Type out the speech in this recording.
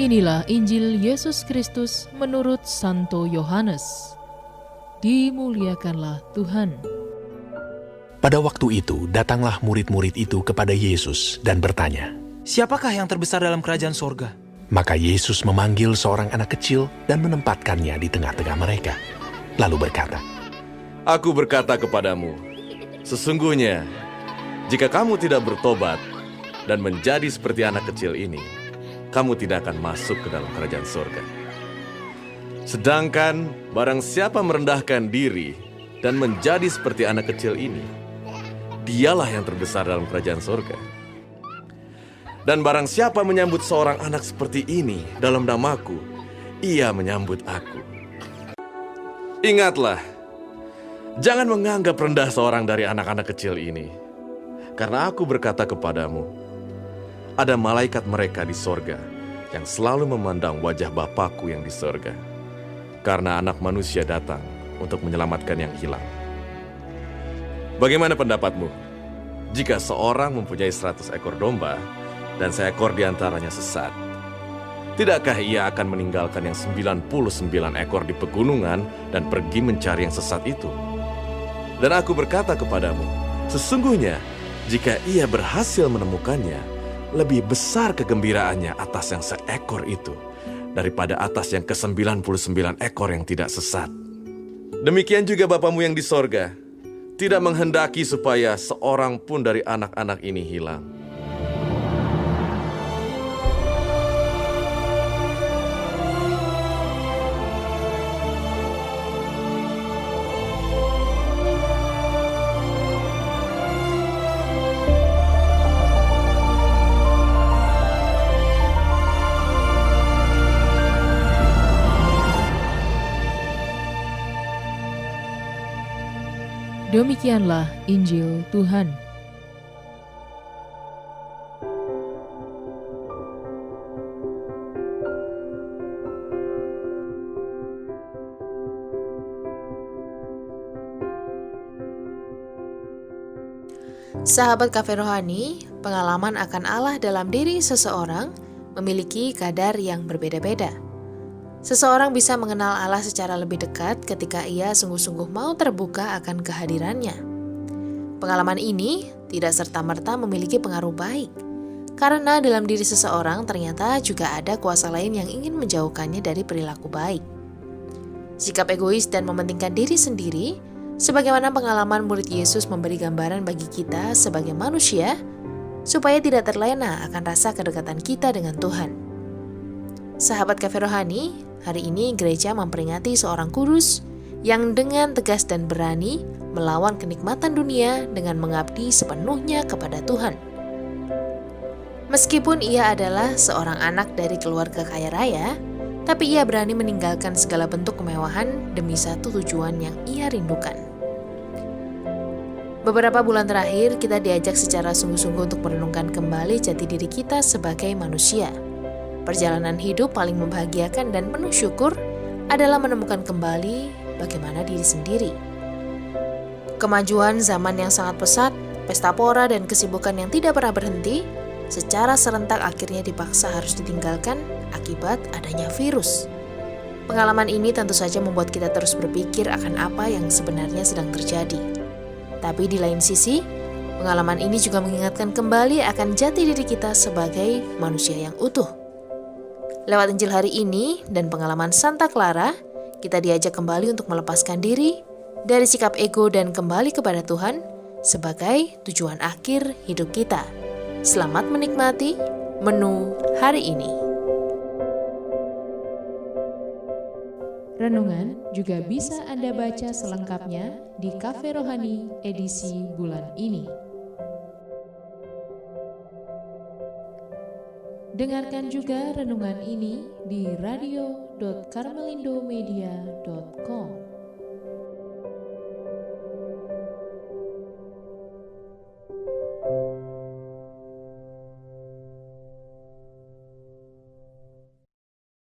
Inilah Injil Yesus Kristus menurut Santo Yohanes. Dimuliakanlah Tuhan. Pada waktu itu, datanglah murid-murid itu kepada Yesus dan bertanya, "Siapakah yang terbesar dalam kerajaan sorga?" Maka Yesus memanggil seorang anak kecil dan menempatkannya di tengah-tengah mereka. Lalu berkata, Aku berkata kepadamu, sesungguhnya, jika kamu tidak bertobat dan menjadi seperti anak kecil ini, kamu tidak akan masuk ke dalam kerajaan sorga. Sedangkan barang siapa merendahkan diri dan menjadi seperti anak kecil ini, dialah yang terbesar dalam kerajaan sorga. Dan barang siapa menyambut seorang anak seperti ini dalam namaku, ia menyambut aku. Ingatlah, jangan menganggap rendah seorang dari anak-anak kecil ini. Karena aku berkata kepadamu, ada malaikat mereka di sorga yang selalu memandang wajah Bapakku yang di sorga. Karena anak manusia datang untuk menyelamatkan yang hilang. Bagaimana pendapatmu? Jika seorang mempunyai 100 ekor domba, dan seekor di antaranya sesat, tidakkah ia akan meninggalkan yang 99 ekor di pegunungan dan pergi mencari yang sesat itu? Dan aku berkata kepadamu, sesungguhnya jika ia berhasil menemukannya, lebih besar kegembiraannya atas yang seekor itu daripada atas yang ke-99 ekor yang tidak sesat. Demikian juga Bapamu yang di sorga tidak menghendaki supaya seorang pun dari anak-anak ini hilang. Demikianlah Injil Tuhan. Sahabat Cafe Rohani, pengalaman akan Allah dalam diri seseorang memiliki kadar yang berbeda-beda. Seseorang bisa mengenal Allah secara lebih dekat ketika ia sungguh-sungguh mau terbuka akan kehadirannya. Pengalaman ini tidak serta-merta memiliki pengaruh baik, karena dalam diri seseorang ternyata juga ada kuasa lain yang ingin menjauhkannya dari perilaku baik. Sikap egois dan mementingkan diri sendiri, sebagaimana pengalaman murid Yesus memberi gambaran bagi kita sebagai manusia, supaya tidak terlena akan rasa kedekatan kita dengan Tuhan. Sahabat Cafe Rohani, hari ini gereja memperingati seorang kudus yang dengan tegas dan berani melawan kenikmatan dunia dengan mengabdi sepenuhnya kepada Tuhan. Meskipun ia adalah seorang anak dari keluarga kaya raya, tapi ia berani meninggalkan segala bentuk kemewahan demi satu tujuan yang ia rindukan. Beberapa bulan terakhir kita diajak secara sungguh-sungguh untuk merenungkan kembali jati diri kita sebagai manusia. Perjalanan hidup paling membahagiakan dan penuh syukur adalah menemukan kembali bagaimana diri sendiri. Kemajuan zaman yang sangat pesat, pesta pora dan kesibukan yang tidak pernah berhenti, secara serentak akhirnya dipaksa harus ditinggalkan akibat adanya virus. Pengalaman ini tentu saja membuat kita terus berpikir akan apa yang sebenarnya sedang terjadi. Tapi di lain sisi, pengalaman ini juga mengingatkan kembali akan jati diri kita sebagai manusia yang utuh. Lewat Injil hari ini dan pengalaman Santa Clara, kita diajak kembali untuk melepaskan diri dari sikap ego dan kembali kepada Tuhan sebagai tujuan akhir hidup kita. Selamat menikmati menu hari ini. Renungan juga bisa Anda baca selengkapnya di Cafe Rohani edisi bulan ini. Dengarkan juga renungan ini di radio.karmelindomedia.com.